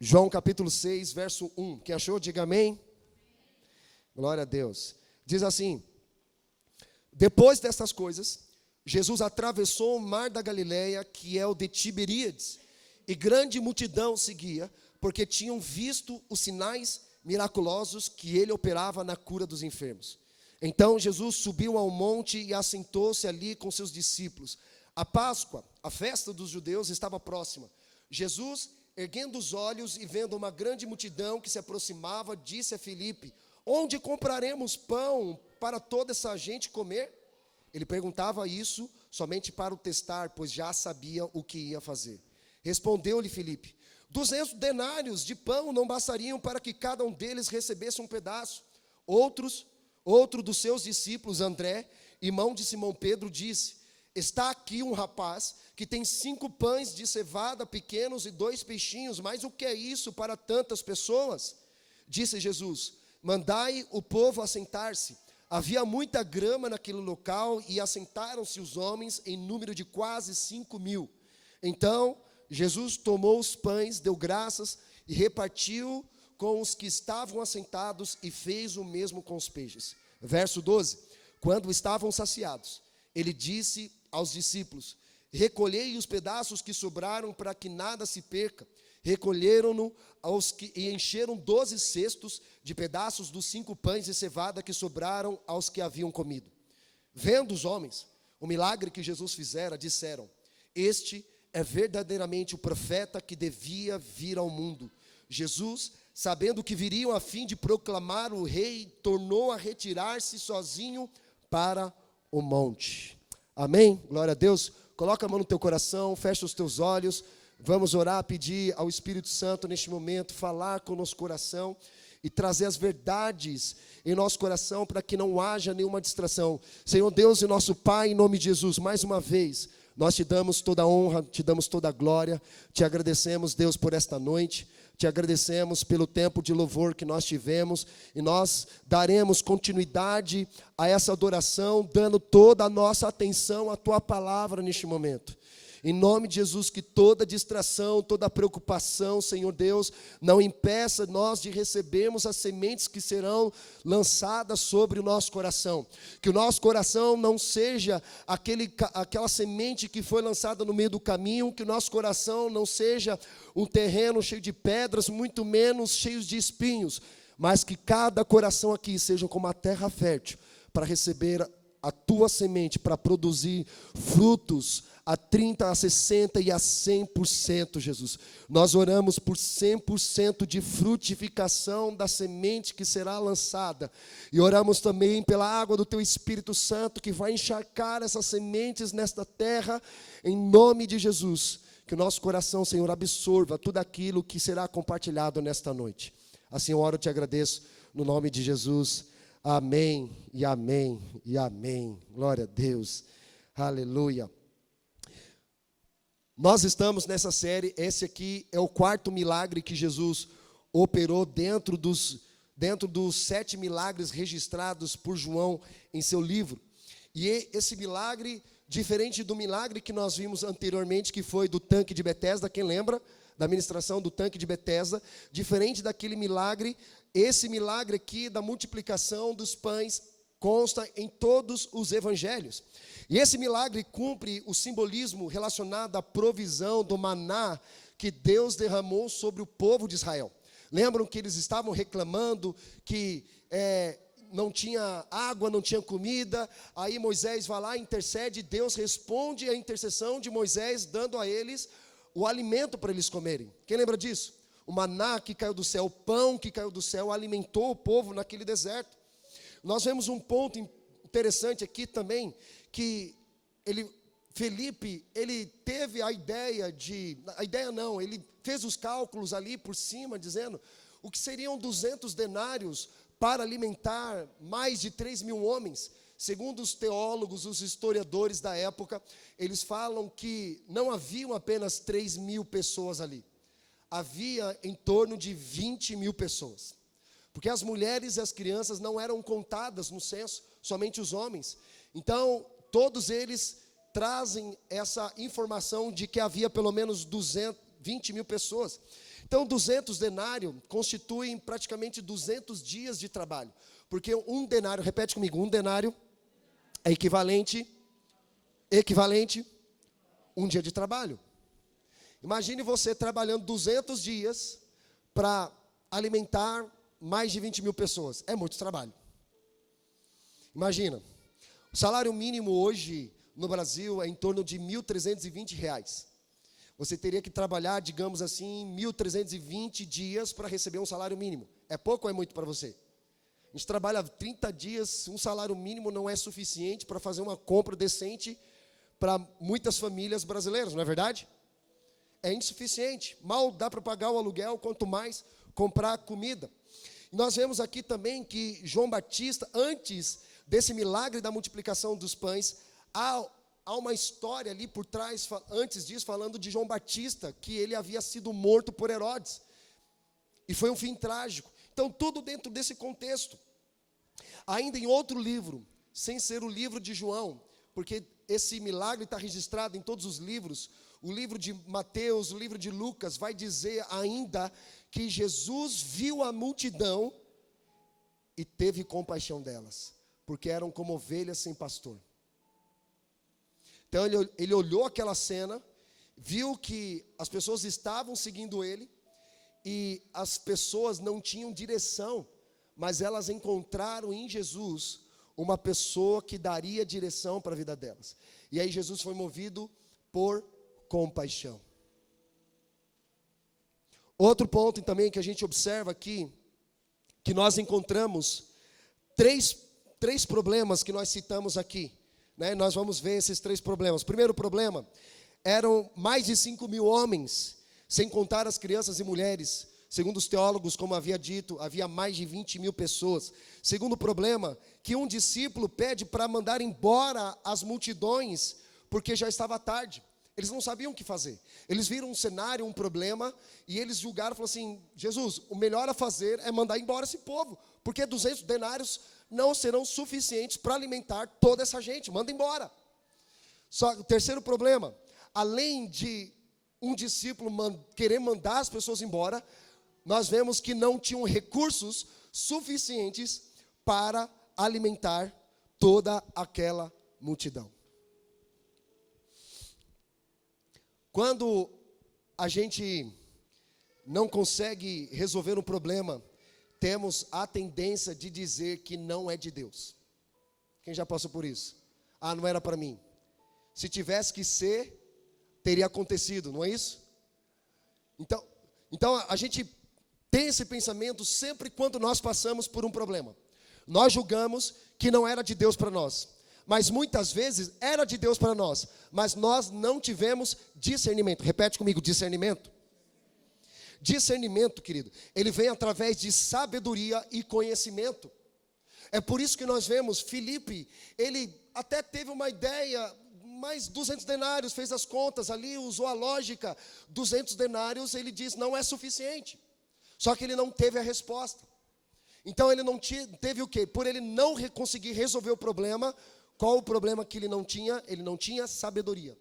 João capítulo 6, verso 1. Quem achou, diga amém. Glória a Deus. Diz assim: depois dessas coisas, Jesus atravessou o mar da Galileia, que é o de Tiberíades, e grande multidão seguia, porque tinham visto os sinais miraculosos que ele operava na cura dos enfermos. Então Jesus subiu ao monte e assentou-se ali com seus discípulos. A Páscoa, a festa dos judeus, estava próxima. Jesus, erguendo os olhos e vendo uma grande multidão que se aproximava, disse a Filipe: onde compraremos pão para toda essa gente comer? Ele perguntava isso somente para o testar, pois já sabia o que ia fazer. Respondeu-lhe Filipe: 200 denários de pão não bastariam para que cada um deles recebesse um pedaço. Outro dos seus discípulos, André, irmão de Simão Pedro, disse: está aqui um rapaz que tem 5 pães de cevada pequenos e 2 peixinhos, mas o que é isso para tantas pessoas? Disse Jesus: mandai o povo assentar-se. Havia muita grama naquele local e assentaram-se os homens em número de quase 5.000. Então Jesus tomou os pães, deu graças e repartiu com os que estavam assentados e fez o mesmo com os peixes. Verso 12: quando estavam saciados, ele disse aos discípulos: recolhei os pedaços que sobraram para que nada se perca. Recolheram-no e encheram 12 cestos de pedaços dos 5 pães de cevada que sobraram aos que haviam comido. Vendo os homens o milagre que Jesus fizera, disseram: este é verdadeiramente o profeta que devia vir ao mundo. Jesus, sabendo que viriam a fim de proclamar o rei, tornou a retirar-se sozinho para o monte. Amém? Glória a Deus. Coloca a mão no teu coração, fecha os teus olhos. Vamos orar, pedir ao Espírito Santo neste momento, falar com o nosso coração e trazer as verdades em nosso coração para que não haja nenhuma distração. Senhor Deus e nosso Pai, em nome de Jesus, mais uma vez, nós te damos toda a honra, te damos toda a glória, te agradecemos, Deus, por esta noite, te agradecemos pelo tempo de louvor que nós tivemos, e nós daremos continuidade a essa adoração, dando toda a nossa atenção à tua palavra neste momento. Em nome de Jesus, que toda distração, toda preocupação, Senhor Deus, não impeça nós de recebermos as sementes que serão lançadas sobre o nosso coração. Que o nosso coração não seja aquela semente que foi lançada no meio do caminho, que o nosso coração não seja um terreno cheio de pedras, muito menos cheio de espinhos, mas que cada coração aqui seja como a terra fértil, para receber a tua semente, para produzir frutos a 30, a 60 e a 100%, Jesus. Nós oramos por 100% de frutificação da semente que será lançada. E oramos também pela água do teu Espírito Santo, que vai encharcar essas sementes nesta terra, em nome de Jesus. Que o nosso coração, Senhor, absorva tudo aquilo que será compartilhado nesta noite. Assim eu oro e te agradeço, no nome de Jesus. Amém, e amém, e amém. Glória a Deus. Aleluia. Nós estamos nessa série, esse aqui é o 4º milagre que Jesus operou dentro dos 7 milagres registrados por João em seu livro. E esse milagre, diferente do milagre que nós vimos anteriormente, que foi do tanque de Betesda, quem lembra da ministração do tanque de Betesda, diferente daquele milagre, esse milagre aqui da multiplicação dos pães consta em todos os evangelhos. E esse milagre cumpre o simbolismo relacionado à provisão do maná que Deus derramou sobre o povo de Israel. Lembram que eles estavam reclamando que não tinha água, não tinha comida. Aí Moisés vai lá, intercede, Deus responde à intercessão de Moisés, dando a eles o alimento para eles comerem. Quem lembra disso? O maná que caiu do céu, o pão que caiu do céu, alimentou o povo naquele deserto. Nós vemos um ponto interessante aqui também, que Felipe, ele teve ele fez os cálculos ali por cima, dizendo o que seriam 200 denários para alimentar mais de 3.000 homens. Segundo os teólogos, os historiadores da época, eles falam que não haviam apenas 3.000 pessoas ali. Havia em torno de 20.000 pessoas. Porque as mulheres e as crianças não eram contadas no censo, somente os homens. Então, todos eles trazem essa informação de que havia pelo menos 20 mil pessoas. Então, 200 denários constituem praticamente 200 dias de trabalho. Porque um denário, repete comigo, um denário é equivalente um dia de trabalho. Imagine você trabalhando 200 dias para alimentar mais de 20 mil pessoas. É muito trabalho. Imagina, o salário mínimo hoje no Brasil é em torno de R$ 1.320. Você teria que trabalhar, digamos assim, 1.320 dias para receber um salário mínimo. É pouco ou é muito para você? A gente trabalha 30 dias, um salário mínimo não é suficiente para fazer uma compra decente para muitas famílias brasileiras, não é verdade? É insuficiente. Mal dá para pagar o aluguel, quanto mais comprar comida. Nós vemos aqui também que João Batista, antes desse milagre da multiplicação dos pães, há uma história ali por trás, antes disso, falando de João Batista, que ele havia sido morto por Herodes. E foi um fim trágico. Então, tudo dentro desse contexto. Ainda em outro livro, sem ser o livro de João, porque esse milagre está registrado em todos os livros, o livro de Mateus, o livro de Lucas, vai dizer ainda que Jesus viu a multidão e teve compaixão delas, porque eram como ovelhas sem pastor. Então ele olhou aquela cena, viu que as pessoas estavam seguindo ele, e as pessoas não tinham direção, mas elas encontraram em Jesus uma pessoa que daria direção para a vida delas. E aí Jesus foi movido por compaixão. Outro ponto também que a gente observa aqui, que nós encontramos três problemas que nós citamos aqui, né? Nós vamos ver esses 3 problemas. Primeiro problema, eram mais de 5 mil homens, sem contar as crianças e mulheres. Segundo os teólogos, como havia dito, havia mais de 20 mil pessoas. Segundo problema, que um discípulo pede para mandar embora as multidões, porque já estava tarde. Eles não sabiam o que fazer. Eles viram um cenário, um problema, e eles julgaram, falaram assim, Jesus, o melhor a fazer é mandar embora esse povo, porque 200 denários não serão suficientes para alimentar toda essa gente, manda embora. Só o terceiro problema, além de um discípulo querer mandar as pessoas embora, nós vemos que não tinham recursos suficientes para alimentar toda aquela multidão. Quando a gente não consegue resolver um problema, temos a tendência de dizer que não é de Deus. Quem já passou por isso? Ah, não era para mim. Se tivesse que ser, teria acontecido, não é isso? Então a gente tem esse pensamento sempre quando nós passamos por um problema. Nós julgamos que não era de Deus para nós, mas muitas vezes era de Deus para nós, mas nós não tivemos discernimento. Repete comigo, discernimento. Discernimento, querido, ele vem através de sabedoria e conhecimento. É por isso que nós vemos Filipe, ele até teve uma ideia, mas 200 denários, fez as contas ali, usou a lógica, 200 denários, ele diz, não é suficiente. Só que ele não teve a resposta. Então ele não teve o quê? Por ele não conseguir resolver o problema, qual o problema que ele não tinha? Ele não tinha sabedoria.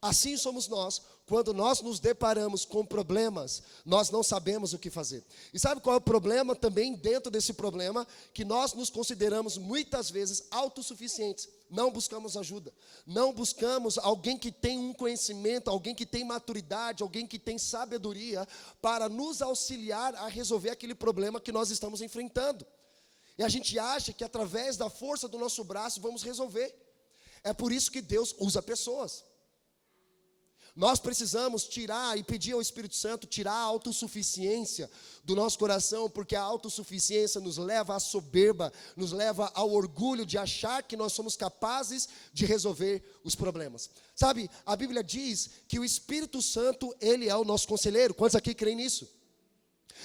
Assim somos nós, quando nós nos deparamos com problemas, nós não sabemos o que fazer. E sabe qual é o problema também dentro desse problema? Que nós nos consideramos muitas vezes autossuficientes. Não buscamos ajuda, não buscamos alguém que tem um conhecimento, alguém que tem maturidade, alguém que tem sabedoria para nos auxiliar a resolver aquele problema que nós estamos enfrentando. E a gente acha que através da força do nosso braço vamos resolver. É por isso que Deus usa pessoas. Nós precisamos tirar e pedir ao Espírito Santo tirar a autossuficiência do nosso coração, porque a autossuficiência nos leva à soberba, nos leva ao orgulho de achar que nós somos capazes de resolver os problemas. Sabe, a Bíblia diz que o Espírito Santo, ele é o nosso conselheiro. Quantos aqui creem nisso?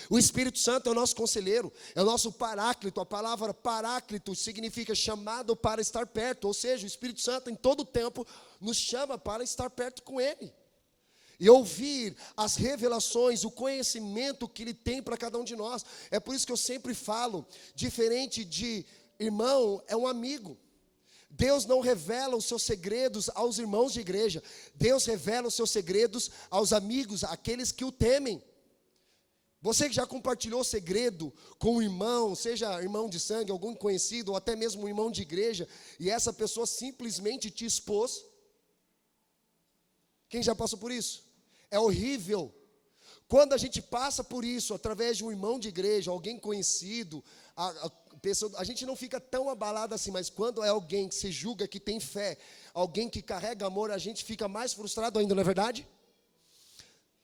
O Espírito Santo é o nosso conselheiro, é o nosso paráclito. A palavra paráclito significa chamado para estar perto, ou seja, o Espírito Santo em todo tempo nos chama para estar perto com Ele. E ouvir as revelações, o conhecimento que Ele tem para cada um de nós. É por isso que eu sempre falo, diferente de irmão, é um amigo. Deus não revela os seus segredos aos irmãos de igreja. Deus revela os seus segredos aos amigos, aqueles que o temem. Você que já compartilhou segredo com um irmão, seja irmão de sangue, algum conhecido, ou até mesmo um irmão de igreja, e essa pessoa simplesmente te expôs. Quem já passou por isso? É horrível. Quando a gente passa por isso, através de um irmão de igreja, alguém conhecido, a gente não fica tão abalado assim, mas quando é alguém que se julga que tem fé, alguém que carrega amor, a gente fica mais frustrado ainda, não é verdade?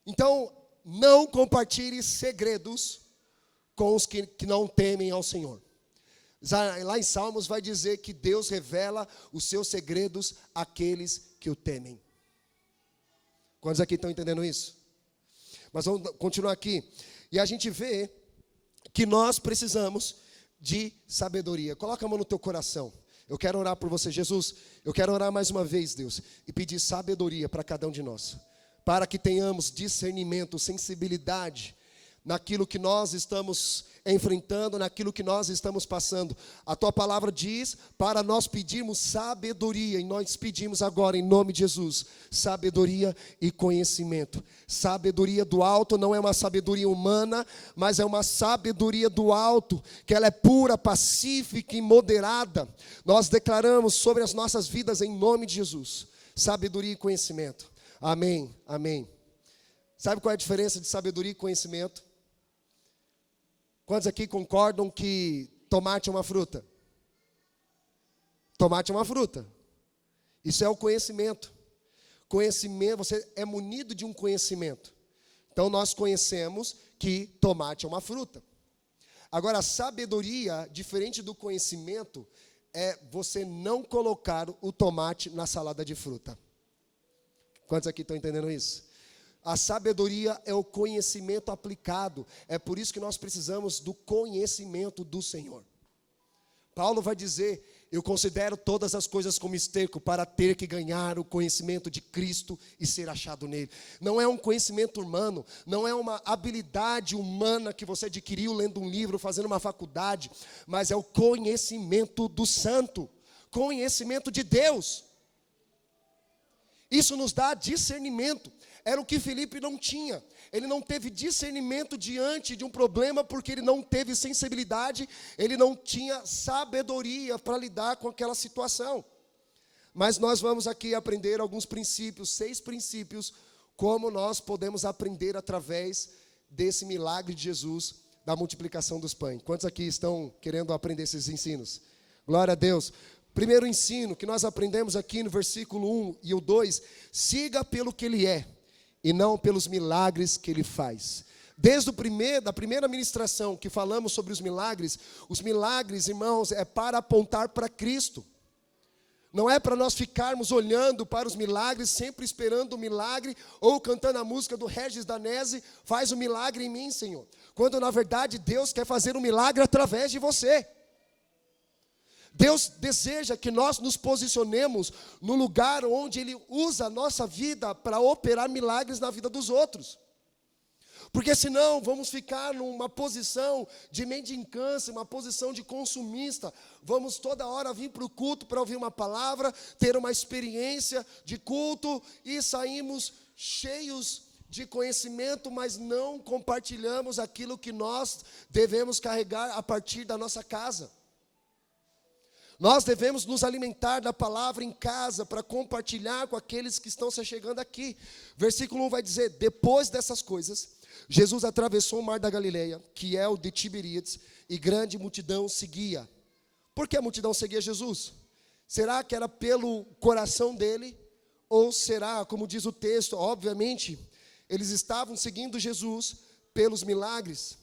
Então, não compartilhe segredos com os que não temem ao Senhor. Lá em Salmos vai dizer que Deus revela os seus segredos àqueles que o temem. Quantos aqui estão entendendo isso? Mas vamos continuar aqui. E a gente vê que nós precisamos de sabedoria. Coloca a mão no teu coração. Eu quero orar por você, Jesus. Eu quero orar mais uma vez, Deus, e pedir sabedoria para cada um de nós, para que tenhamos discernimento, sensibilidade naquilo que nós estamos enfrentando, naquilo que nós estamos passando. A tua palavra diz para nós pedirmos sabedoria, e nós pedimos agora em nome de Jesus, sabedoria e conhecimento. Sabedoria do alto não é uma sabedoria humana, mas é uma sabedoria do alto, que ela é pura, pacífica e moderada. Nós declaramos sobre as nossas vidas em nome de Jesus, sabedoria e conhecimento. Amém, amém. Sabe qual é a diferença de sabedoria e conhecimento? Quantos aqui concordam que tomate é uma fruta? Tomate é uma fruta. Isso é o conhecimento. Conhecimento, você é munido de um conhecimento. Então nós conhecemos que tomate é uma fruta. Agora, a sabedoria, diferente do conhecimento, é você não colocar o tomate na salada de fruta. Quantos aqui estão entendendo isso? A sabedoria é o conhecimento aplicado. É por isso que nós precisamos do conhecimento do Senhor. Paulo vai dizer: eu considero todas as coisas como esterco para ter que ganhar o conhecimento de Cristo e ser achado nele. Não é um conhecimento humano, não é uma habilidade humana que você adquiriu lendo um livro, fazendo uma faculdade, mas é o conhecimento do Santo, conhecimento de Deus. Isso nos dá discernimento. Era o que Filipe não tinha. Ele não teve discernimento diante de um problema porque ele não teve sensibilidade, ele não tinha sabedoria para lidar com aquela situação. Mas nós vamos aqui aprender alguns princípios, 6 princípios, como nós podemos aprender através desse milagre de Jesus, da multiplicação dos pães. Quantos aqui estão querendo aprender esses ensinos? Glória a Deus. Primeiro ensino que nós aprendemos aqui no versículo 1 e o 2, siga pelo que ele é, e não pelos milagres que ele faz. Desde da primeira ministração que falamos sobre os milagres, irmãos, é para apontar para Cristo. Não é para nós ficarmos olhando para os milagres, sempre esperando o milagre, ou cantando a música do Regis Danese, faz o milagre em mim, Senhor. Quando na verdade Deus quer fazer um milagre através de você. Deus deseja que nós nos posicionemos no lugar onde Ele usa a nossa vida para operar milagres na vida dos outros. Porque senão vamos ficar numa posição de mendicância, uma posição de consumista. Vamos toda hora vir para o culto para ouvir uma palavra, ter uma experiência de culto e saímos cheios de conhecimento, mas não compartilhamos aquilo que nós devemos carregar a partir da nossa casa. Nós devemos nos alimentar da palavra em casa para compartilhar com aqueles que estão se chegando aqui. Versículo 1 vai dizer: depois dessas coisas, Jesus atravessou o mar da Galileia, que é o de Tiberíades, e grande multidão seguia. Por que a multidão seguia Jesus? Será que era pelo coração dele? Ou será, como diz o texto, obviamente, eles estavam seguindo Jesus pelos milagres?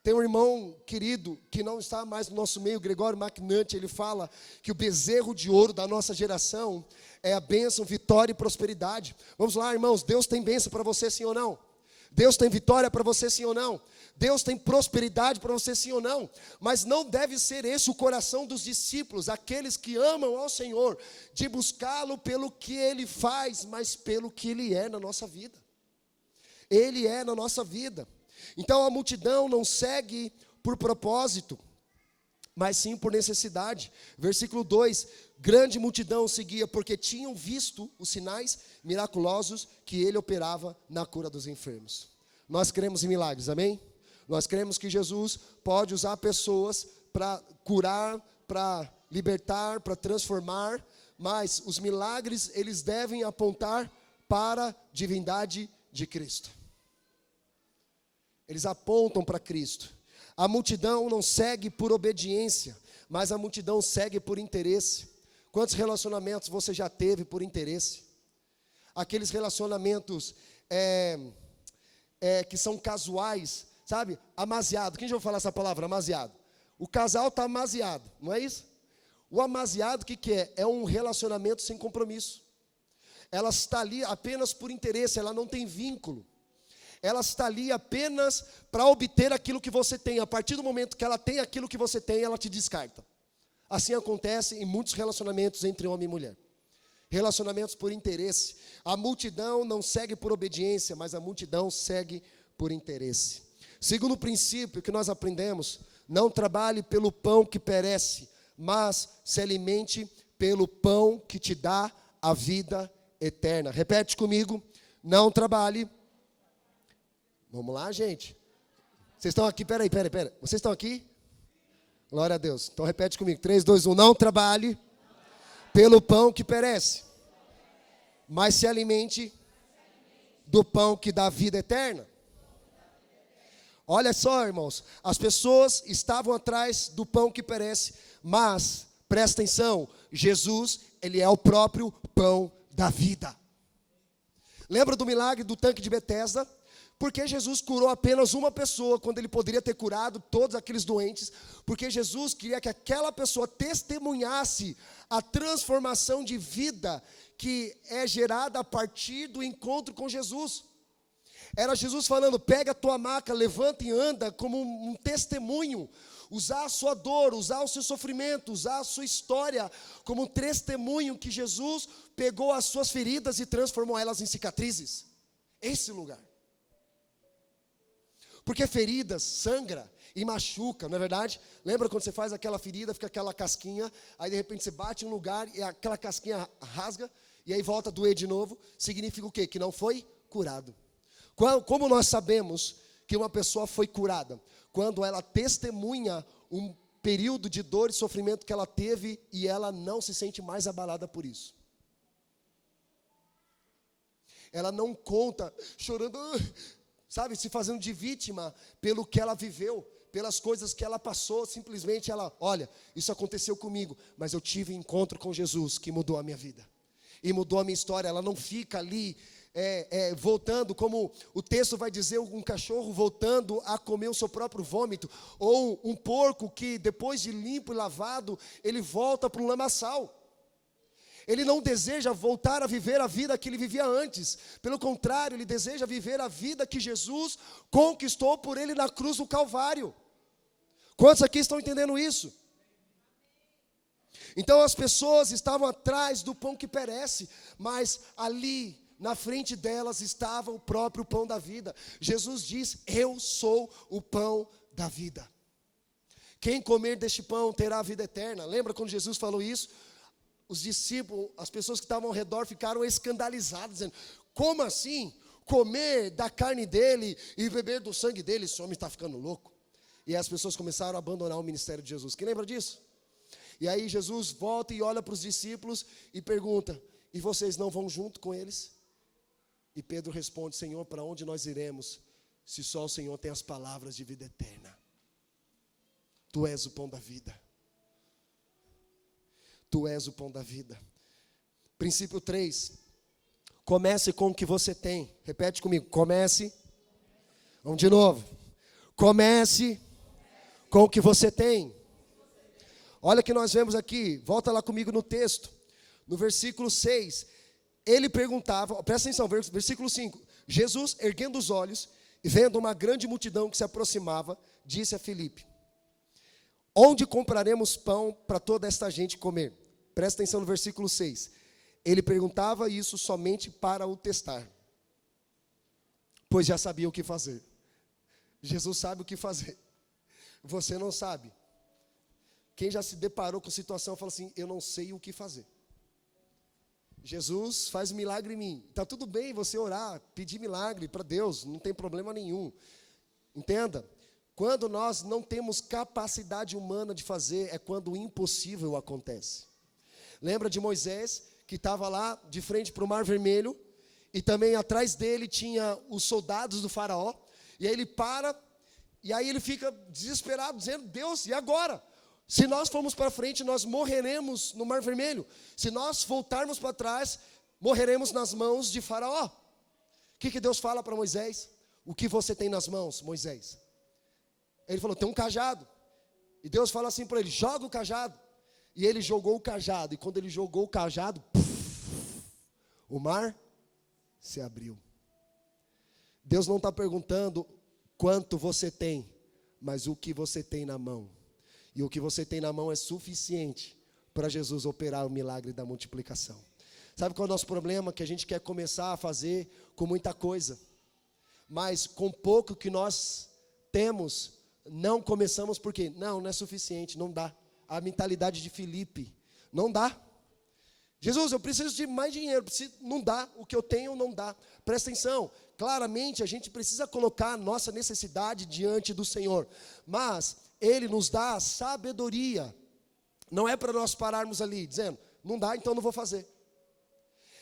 Tem um irmão querido que não está mais no nosso meio, Gregório McNutt, ele fala que o bezerro de ouro da nossa geração é a bênção, vitória e prosperidade. Vamos lá, irmãos, Deus tem bênção para você, sim ou não? Deus tem vitória para você, sim ou não? Deus tem prosperidade para você, sim ou não? Mas não deve ser esse o coração dos discípulos, aqueles que amam ao Senhor, de buscá-lo pelo que Ele faz, mas pelo que Ele é na nossa vida. Ele é na nossa vida. Então a multidão não segue por propósito, mas sim por necessidade. Versículo 2: grande multidão seguia porque tinham visto os sinais miraculosos que ele operava na cura dos enfermos. Nós cremos em milagres, amém? Nós cremos que Jesus pode usar pessoas para curar, para libertar, para transformar, mas os milagres, eles devem apontar para a divindade de Cristo. Eles apontam para Cristo. A multidão não segue por obediência, mas a multidão segue por interesse. Quantos relacionamentos você já teve por interesse? Aqueles relacionamentos que são casuais, sabe? Amaziado. Quem já ouviu falar essa palavra, amaziado? O casal está amaziado, não é isso? O amaziado, o que é? É um relacionamento sem compromisso. Ela está ali apenas por interesse, ela não tem vínculo. Ela está ali apenas para obter aquilo que você tem. A partir do momento que ela tem aquilo que você tem, ela te descarta. Assim acontece em muitos relacionamentos entre homem e mulher. Relacionamentos por interesse. A multidão não segue por obediência, mas a multidão segue por interesse. Segundo princípio que nós aprendemos, não trabalhe pelo pão que perece, mas se alimente pelo pão que te dá a vida eterna. Repete comigo, não trabalhe. Vamos lá, gente. Vocês estão aqui, peraí. Vocês estão aqui? Glória a Deus. Então repete comigo, 3, 2, 1. Não trabalhe pelo pão que perece, mas se alimente do pão que dá vida eterna. Olha só, irmãos, as pessoas estavam atrás do pão que perece, mas, presta atenção, Jesus, ele é o próprio pão da vida. Lembra do milagre do tanque de Betesda? Porque Jesus curou apenas uma pessoa, quando ele poderia ter curado todos aqueles doentes, porque Jesus queria que aquela pessoa testemunhasse a transformação de vida que é gerada a partir do encontro com Jesus. Era Jesus falando, pega a tua maca, levanta e anda como um testemunho. Usar a sua dor, usar o seu sofrimento, usar a sua história como um testemunho que Jesus pegou as suas feridas e transformou elas em cicatrizes. Esse lugar. Porque feridas sangra e machuca, não é verdade? Lembra quando você faz aquela ferida, fica aquela casquinha, aí de repente você bate em um lugar e aquela casquinha rasga, e aí volta a doer de novo, significa o quê? Que não foi curado. Como nós sabemos que uma pessoa foi curada? Quando ela testemunha um período de dor e sofrimento que ela teve e ela não se sente mais abalada por isso. Ela não conta, chorando, sabe, se fazendo de vítima pelo que ela viveu, pelas coisas que ela passou. Simplesmente ela, olha, isso aconteceu comigo, mas eu tive um encontro com Jesus que mudou a minha vida e mudou a minha história. Ela não fica ali voltando, como o texto vai dizer, um cachorro voltando a comer o seu próprio vômito, ou um porco que depois de limpo e lavado, ele volta para um lamaçal. Ele não deseja voltar a viver a vida que ele vivia antes. Pelo contrário, ele deseja viver a vida que Jesus conquistou por ele na cruz do Calvário. Quantos aqui estão entendendo isso? Então as pessoas estavam atrás do pão que perece, mas ali na frente delas estava o próprio pão da vida. Jesus diz, eu sou o pão da vida. Quem comer deste pão terá a vida eterna. Lembra quando Jesus falou isso? Os discípulos, as pessoas que estavam ao redor ficaram escandalizadas, dizendo, como assim? Comer da carne dele e beber do sangue dele, esse homem está ficando louco. E aí as pessoas começaram a abandonar o ministério de Jesus. Quem lembra disso? E aí Jesus volta e olha para os discípulos e pergunta, e vocês não vão junto com eles? E Pedro responde, Senhor, para onde nós iremos, se só o Senhor tem as palavras de vida eterna? Tu és o pão da vida. Tu és o pão da vida. Princípio 3. Comece com o que você tem. Repete comigo. Comece. Vamos de novo. Comece com o que você tem. Olha o que nós vemos aqui. Volta lá comigo no texto. No versículo 6. Ele perguntava, presta atenção, versículo 5. Jesus, erguendo os olhos e vendo uma grande multidão que se aproximava, disse a Filipe, onde compraremos pão para toda esta gente comer? Presta atenção no versículo 6. Ele perguntava isso somente para o testar, pois já sabia o que fazer. Jesus sabe o que fazer. Você não sabe. Quem já se deparou com situação fala assim, eu não sei o que fazer. Jesus faz milagre em mim. Está tudo bem você orar, pedir milagre para Deus, não tem problema nenhum. Entenda, quando nós não temos capacidade humana de fazer, é quando o impossível acontece. Lembra de Moisés, que estava lá de frente para o Mar Vermelho, e também atrás dele tinha os soldados do faraó, e aí ele para, e aí ele fica desesperado, dizendo, Deus, e agora? Se nós formos para frente, nós morreremos no Mar Vermelho. Se nós voltarmos para trás, morreremos nas mãos de Faraó. O que Deus fala para Moisés? O que você tem nas mãos, Moisés? Ele falou, tem um cajado. E Deus fala assim para ele, joga o cajado. E ele jogou o cajado. E quando ele jogou o cajado, o mar se abriu. Deus não está perguntando quanto você tem, mas o que você tem na mão. E o que você tem na mão é suficiente para Jesus operar o milagre da multiplicação. Sabe qual é o nosso problema? Que a gente quer começar a fazer com muita coisa, mas com pouco que nós temos, não começamos porque não é suficiente, não dá. A mentalidade de Filipe, não dá. Jesus, eu preciso de mais dinheiro, não dá, o que eu tenho não dá. Presta atenção, claramente a gente precisa colocar a nossa necessidade diante do Senhor, mas Ele nos dá sabedoria. Não é para nós pararmos ali, dizendo, não dá, então não vou fazer.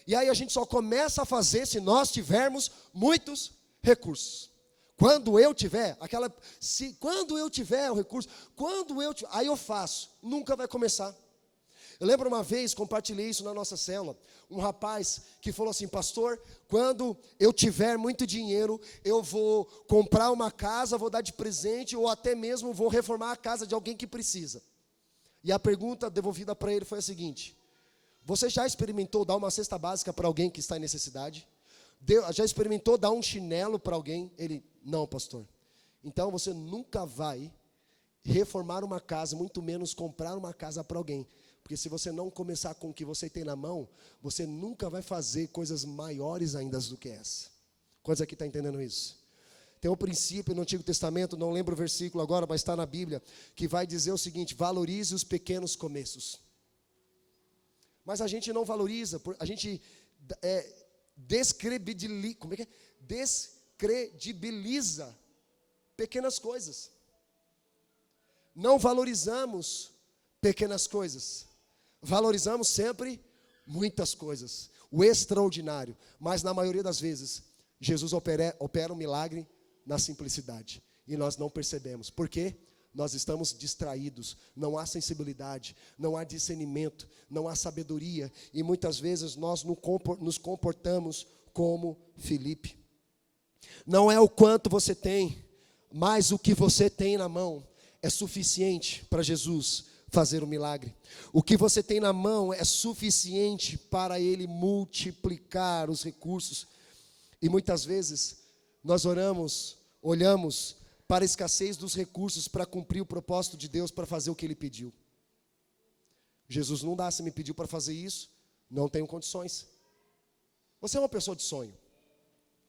E aí a gente só começa a fazer se nós tivermos muitos recursos. Quando eu tiver, quando eu tiver o recurso, aí eu faço, nunca vai começar. Eu lembro uma vez, compartilhei isso na nossa célula, um rapaz que falou assim, pastor, quando eu tiver muito dinheiro, eu vou comprar uma casa, vou dar de presente, ou até mesmo vou reformar a casa de alguém que precisa. E a pergunta devolvida para ele foi a seguinte, você já experimentou dar uma cesta básica para alguém que está em necessidade? Já experimentou dar um chinelo para alguém? Ele, não, pastor. Então você nunca vai reformar uma casa, muito menos comprar uma casa para alguém. Porque se você não começar com o que você tem na mão, você nunca vai fazer coisas maiores ainda do que essa. Quantos aqui estão entendendo isso? Tem um princípio no Antigo Testamento, não lembro o versículo agora, mas está na Bíblia, que vai dizer o seguinte, valorize os pequenos começos. Mas a gente não valoriza, a gente descredibiliza pequenas coisas. Não valorizamos pequenas coisas. Valorizamos sempre muitas coisas, o extraordinário. Mas na maioria das vezes, Jesus opera um milagre na simplicidade. E nós não percebemos. Por quê? Nós estamos distraídos, não há sensibilidade, não há discernimento, não há sabedoria. E muitas vezes nós nos comportamos como Filipe. Não é o quanto você tem, mas o que você tem na mão é suficiente para Jesus fazer um milagre. O que você tem na mão é suficiente para Ele multiplicar os recursos. E muitas vezes nós olhamos para a escassez dos recursos para cumprir o propósito de Deus, para fazer o que Ele pediu. Jesus não dá, se me pediu para fazer isso, não tenho condições. Você é uma pessoa de sonho.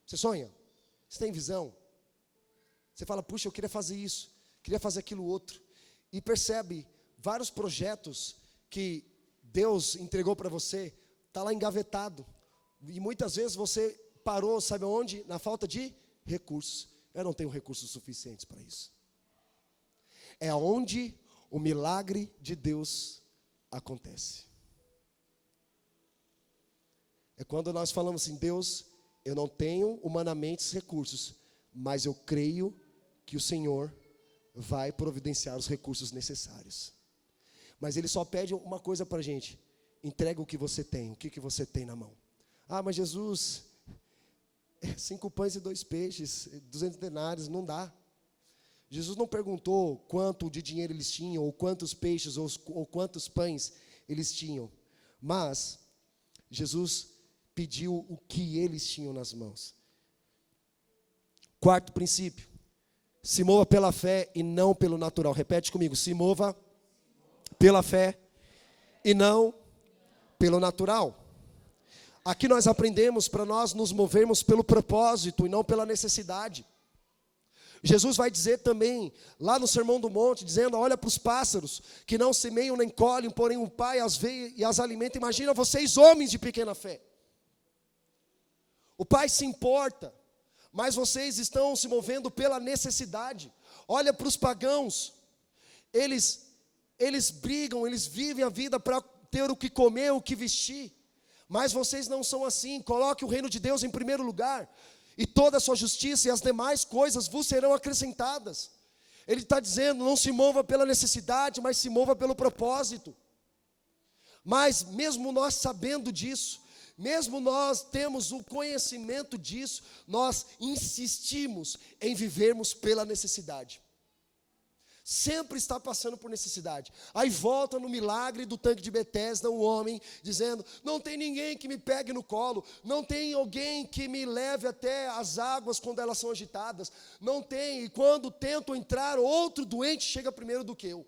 Você sonha? Você tem visão? Você fala, puxa, eu queria fazer isso, queria fazer aquilo outro. E percebe, vários projetos que Deus entregou para você, está lá engavetado. E muitas vezes você parou, sabe onde? Na falta de recursos. Eu não tenho recursos suficientes para isso. É onde o milagre de Deus acontece. É quando nós falamos assim, Deus, eu não tenho humanamente os recursos, mas eu creio que o Senhor vai providenciar os recursos necessários. Mas Ele só pede uma coisa para a gente, entrega o que você tem, o que você tem na mão. Ah, mas Jesus, 5 pães e 2 peixes, 200 denários, não dá. Jesus não perguntou quanto de dinheiro eles tinham, ou quantos peixes, ou quantos pães eles tinham. Mas Jesus pediu o que eles tinham nas mãos. Quarto princípio, se mova pela fé e não pelo natural. Repete comigo, se mova pela fé e não pelo natural. Aqui nós aprendemos para nós nos movermos pelo propósito e não pela necessidade. Jesus vai dizer também, lá no Sermão do Monte, dizendo: olha para os pássaros, que não semeiam nem colhem, porém o Pai as vê e as alimenta. Imagina vocês, homens de pequena fé. O Pai se importa, mas vocês estão se movendo pela necessidade. Olha para os pagãos, eles brigam, eles vivem a vida para ter o que comer, o que vestir. Mas vocês não são assim. Coloque o reino de Deus em primeiro lugar, e toda a sua justiça e as demais coisas vos serão acrescentadas. Ele está dizendo: não se mova pela necessidade, mas se mova pelo propósito. Mas mesmo nós sabendo disso, mesmo nós temos o conhecimento disso, nós insistimos em vivermos pela necessidade. Sempre está passando por necessidade. Aí volta no milagre do tanque de Betesda, um homem dizendo: não tem ninguém que me pegue no colo, não tem alguém que me leve até as águas quando elas são agitadas, não tem, e quando tento entrar, outro doente chega primeiro do que eu.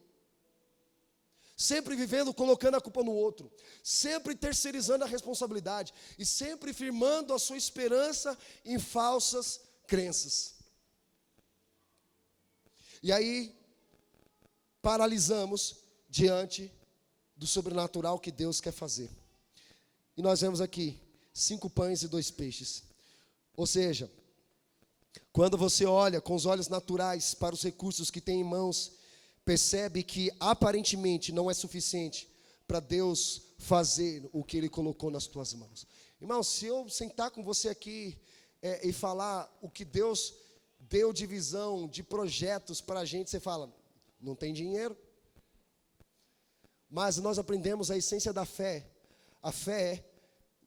Sempre vivendo, colocando a culpa no outro, sempre terceirizando a responsabilidade, e sempre firmando a sua esperança em falsas crenças. E aí, paralisamos diante do sobrenatural que Deus quer fazer. E nós vemos aqui 5 pães e 2 peixes. Ou seja, quando você olha com os olhos naturais para os recursos que tem em mãos, percebe que aparentemente não é suficiente para Deus fazer o que Ele colocou nas tuas mãos. Irmão, se eu sentar com você aqui e falar o que Deus deu de visão, de projetos para a gente, você fala: não tem dinheiro. Mas nós aprendemos a essência da fé. A fé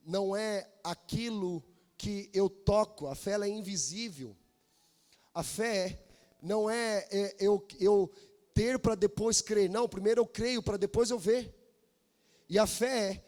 não é aquilo que eu toco, a fé ela é invisível. A fé não é eu ter para depois crer. Não, primeiro eu creio para depois eu ver. E a fé,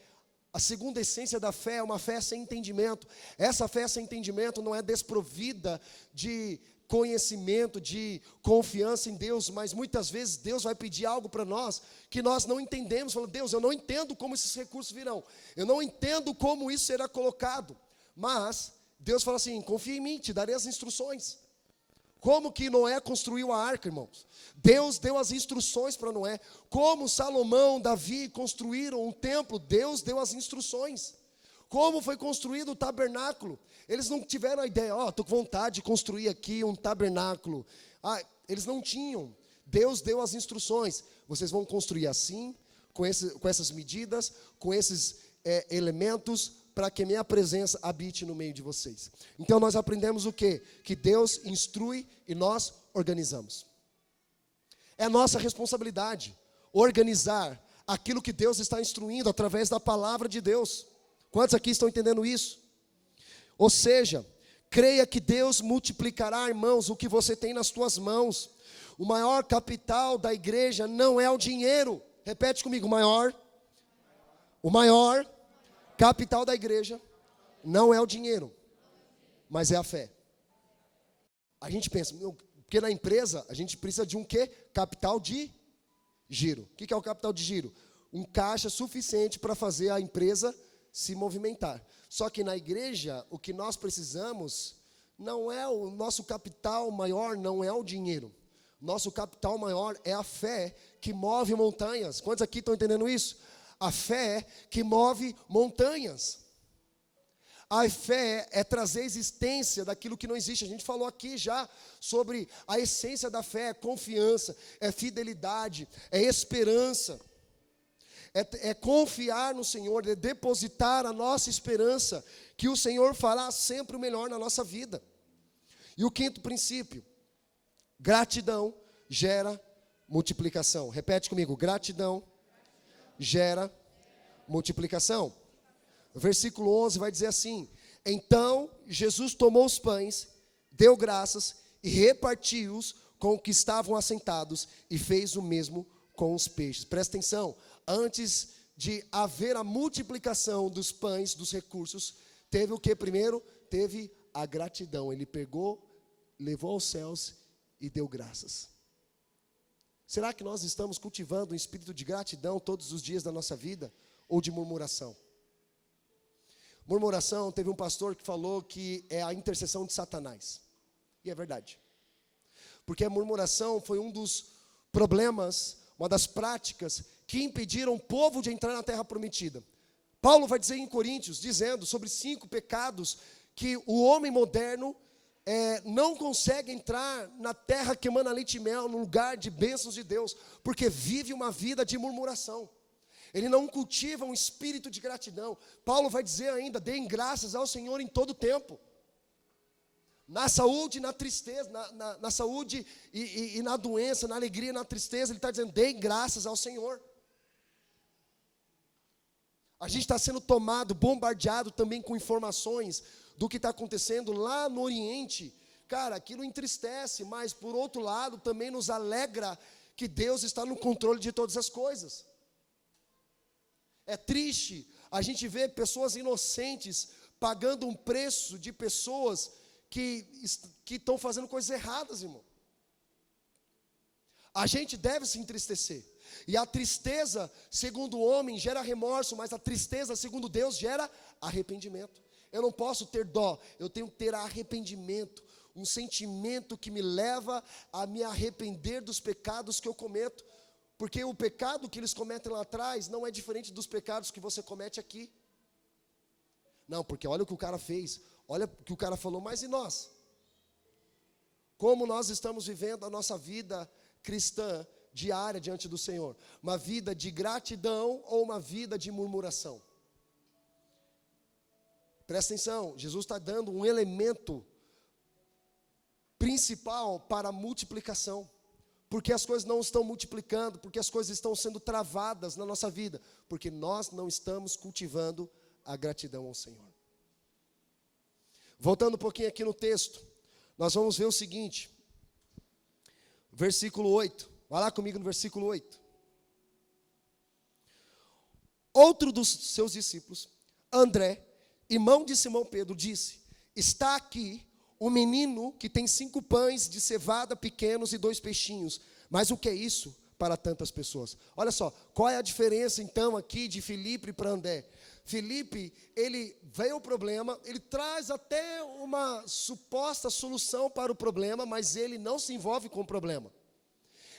a segunda essência da fé é uma fé sem entendimento. Essa fé sem entendimento não é desprovida de conhecimento, de confiança em Deus, mas muitas vezes Deus vai pedir algo para nós que nós não entendemos. Falando: Deus, eu não entendo como esses recursos virão, eu não entendo como isso será colocado, mas Deus fala assim: confia em mim, te darei as instruções. Como que Noé construiu a arca, irmãos? Deus deu as instruções para Noé. Como Salomão, Davi construíram um templo, Deus deu as instruções. Como foi construído o tabernáculo? Eles não tiveram a ideia: estou com vontade de construir aqui um tabernáculo. Eles não tinham. Deus deu as instruções: vocês vão construir assim, com essas medidas, com esses elementos, para que minha presença habite no meio de vocês. Então nós aprendemos o quê? Que Deus instrui e nós organizamos. É nossa responsabilidade organizar aquilo que Deus está instruindo através da palavra de Deus. Quantos aqui estão entendendo isso? Ou seja, creia que Deus multiplicará, irmãos, o que você tem nas suas mãos. O maior capital da igreja não é o dinheiro. Repete comigo: o maior capital da igreja não é o dinheiro, mas é a fé. A gente pensa, porque na empresa a gente precisa de um quê? Capital de giro. O que é o capital de giro? Um caixa suficiente para fazer a empresa se movimentar. Só que na igreja, o que nós precisamos não é o nosso capital maior, não é o dinheiro. Nosso capital maior é a fé que move montanhas. Quantos aqui estão entendendo isso? A fé que move montanhas. A fé é trazer existência daquilo que não existe. A gente falou aqui já sobre a essência da fé: é confiança, é fidelidade, é esperança. É confiar no Senhor, é depositar a nossa esperança que o Senhor fará sempre o melhor na nossa vida. E o 5º princípio: gratidão gera multiplicação. Repete comigo: gratidão gera multiplicação. O versículo 11 vai dizer assim: então Jesus tomou os pães, deu graças e repartiu-os com os que estavam assentados, e fez o mesmo com os peixes. Presta atenção: antes de haver a multiplicação dos pães, dos recursos, teve o que primeiro? Teve a gratidão. Ele pegou, levou aos céus e deu graças. Será que nós estamos cultivando um espírito de gratidão todos os dias da nossa vida? Ou de murmuração? Murmuração, teve um pastor que falou que é a intercessão de Satanás. E é verdade. Porque a murmuração foi um dos problemas, uma das práticas que impediram o povo de entrar na terra prometida. Paulo vai dizer em Coríntios, dizendo sobre 5 pecados que o homem moderno não consegue entrar na terra que emana leite e mel, no lugar de bênçãos de Deus, porque vive uma vida de murmuração. Ele não cultiva um espírito de gratidão. Paulo vai dizer ainda, deem graças ao Senhor em todo tempo. Na saúde e na tristeza, na saúde e na doença, na alegria e na tristeza, ele está dizendo, deem graças ao Senhor. A gente está sendo tomado, bombardeado também com informações do que está acontecendo lá no Oriente. Cara, aquilo entristece, mas por outro lado também nos alegra que Deus está no controle de todas as coisas. É triste a gente ver pessoas inocentes pagando um preço de pessoas que estão fazendo coisas erradas, irmão. A gente deve se entristecer. E a tristeza, segundo o homem, gera remorso, mas a tristeza, segundo Deus, gera arrependimento. Eu não posso ter dó, eu tenho que ter arrependimento, um sentimento que me leva a me arrepender dos pecados que eu cometo, porque o pecado que eles cometem lá atrás não é diferente dos pecados que você comete aqui. Não, porque olha o que o cara fez, olha o que o cara falou, mas e nós? Como nós estamos vivendo a nossa vida cristã diária diante do Senhor? Uma vida de gratidão ou uma vida de murmuração? Presta atenção, Jesus está dando um elemento principal para a multiplicação. Porque as coisas não estão multiplicando, porque as coisas estão sendo travadas na nossa vida, porque nós não estamos cultivando a gratidão ao Senhor. Voltando um pouquinho aqui no texto, nós vamos ver o seguinte, versículo 8, vai lá comigo no versículo 8. Outro dos seus discípulos, André, irmão de Simão Pedro, disse, está aqui um menino que tem 5 pães de cevada pequenos e 2 peixinhos. Mas o que é isso para tantas pessoas? Olha só, qual é a diferença então aqui de Filipe para André? Filipe, ele vê o problema, ele traz até uma suposta solução para o problema, mas ele não se envolve com o problema.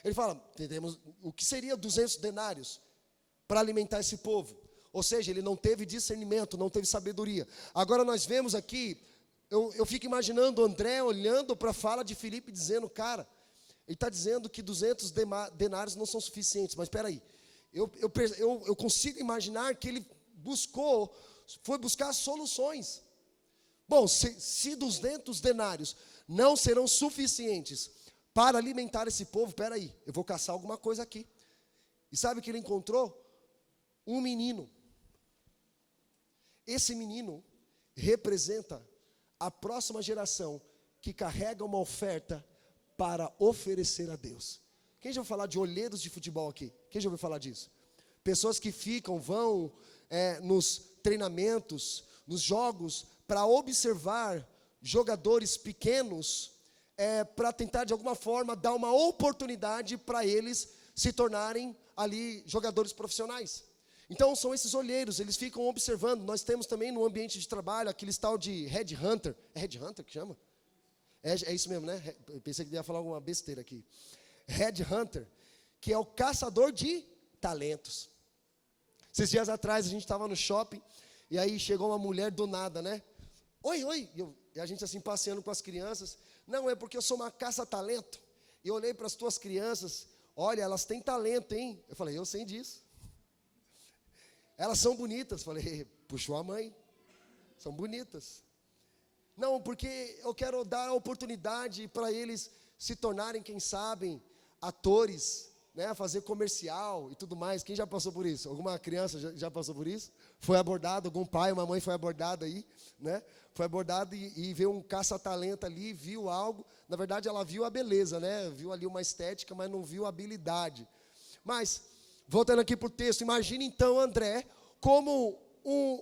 Ele fala, entendemos, o que seria 200 denários para alimentar esse povo? Ou seja, ele não teve discernimento, não teve sabedoria. Agora nós vemos aqui, eu fico imaginando André olhando para a fala de Filipe dizendo, cara, ele está dizendo que 200 denários não são suficientes, mas espera aí, eu consigo imaginar que ele foi buscar soluções. Bom, se 200 denários não serão suficientes para alimentar esse povo, espera aí, eu vou caçar alguma coisa aqui. E sabe o que ele encontrou? Um menino. Esse menino representa a próxima geração que carrega uma oferta para oferecer a Deus. Quem já ouviu falar de olheiros de futebol aqui? Quem já ouviu falar disso? Pessoas que vão nos treinamentos, nos jogos, para observar jogadores pequenos, para tentar de alguma forma dar uma oportunidade para eles se tornarem ali jogadores profissionais. Então são esses olheiros, eles ficam observando. Nós temos também no ambiente de trabalho aquele tal de headhunter. É headhunter que chama? É isso mesmo, né? Eu pensei que ia falar alguma besteira aqui. Headhunter, que é o caçador de talentos. Esses dias atrás a gente estava no shopping e aí chegou uma mulher do nada, né? Oi. E a gente assim passeando com as crianças. Não, é porque eu sou uma caça-talento. E eu olhei para as tuas crianças, olha, elas têm talento, hein? Eu falei, eu sei disso. Elas são bonitas. Falei, puxou a mãe. São bonitas. Não, porque eu quero dar a oportunidade para eles se tornarem, quem sabe, atores, né? Fazer comercial e tudo mais. Quem já passou por isso? Alguma criança já passou por isso? Foi abordado, algum pai, uma mãe foi abordada aí, né? Foi abordado e viu um caça-talento ali, viu algo. Na verdade, ela viu a beleza, né? Viu ali uma estética, mas não viu a habilidade. Mas, voltando aqui para o texto, imagine então André como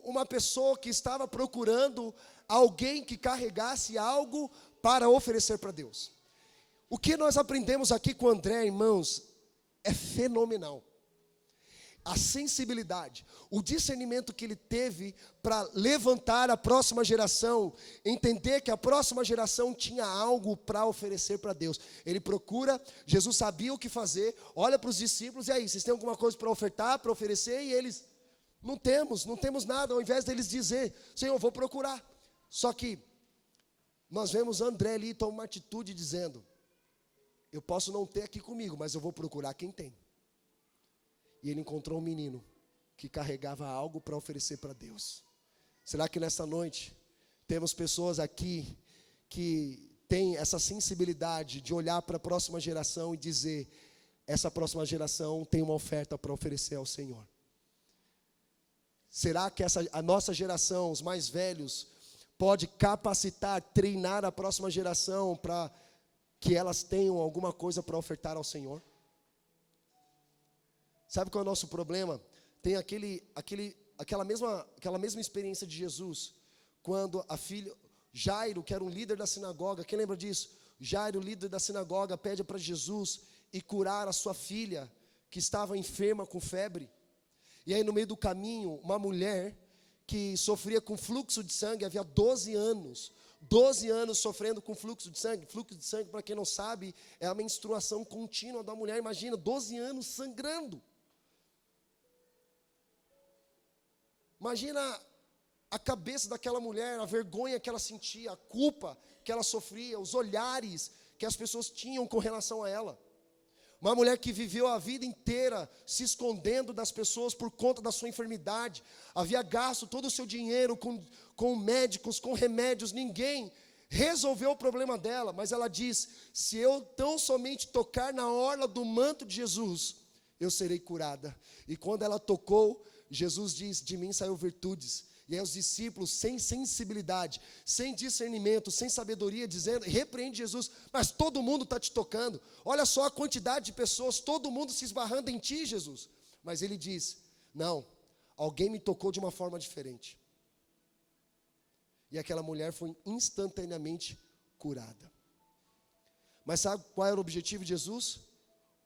uma pessoa que estava procurando alguém que carregasse algo para oferecer para Deus. O que nós aprendemos aqui com André, irmãos, é fenomenal. a sensibilidade, o discernimento que ele teve para levantar a próxima geração, entender que a próxima geração tinha algo para oferecer para Deus. Ele procura, Jesus sabia o que fazer, olha para os discípulos, e aí, vocês têm alguma coisa para ofertar, para oferecer? E eles, não temos nada, ao invés deles dizer, Senhor, eu vou procurar. Só que nós vemos André ali tomar uma atitude dizendo, eu posso não ter aqui comigo, mas eu vou procurar quem tem. E ele encontrou um menino que carregava algo para oferecer para Deus. Será que nessa noite temos pessoas aqui que têm essa sensibilidade de olhar para a próxima geração e dizer, essa próxima geração tem uma oferta para oferecer ao Senhor? Será que a nossa geração, os mais velhos, pode capacitar, treinar a próxima geração para que elas tenham alguma coisa para ofertar ao Senhor? Sabe qual é o nosso problema? Tem aquela mesma experiência de Jesus, quando a filha, Jairo, que era um líder da sinagoga, quem lembra disso? Jairo, líder da sinagoga, pede para Jesus ir curar a sua filha, que estava enferma com febre. E aí no meio do caminho, uma mulher que sofria com fluxo de sangue, havia 12 anos sofrendo com fluxo de sangue. Fluxo de sangue, para quem não sabe, é a menstruação contínua da mulher. Imagina, 12 anos sangrando. Imagina a cabeça daquela mulher, a vergonha que ela sentia, a culpa que ela sofria, os olhares que as pessoas tinham com relação a ela. Uma mulher que viveu a vida inteira se escondendo das pessoas por conta da sua enfermidade. Havia gasto todo o seu dinheiro com médicos, com remédios. Ninguém resolveu o problema dela. Mas ela diz, se eu tão somente tocar na orla do manto de Jesus, eu serei curada. E quando ela tocou, Jesus diz, de mim saiu virtudes. E aí os discípulos, sem sensibilidade, sem discernimento, sem sabedoria, dizendo, repreende Jesus, mas todo mundo está te tocando. Olha só a quantidade de pessoas, todo mundo se esbarrando em ti, Jesus. Mas ele diz, não, alguém me tocou de uma forma diferente. E aquela mulher foi instantaneamente curada. Mas sabe qual era o objetivo de Jesus?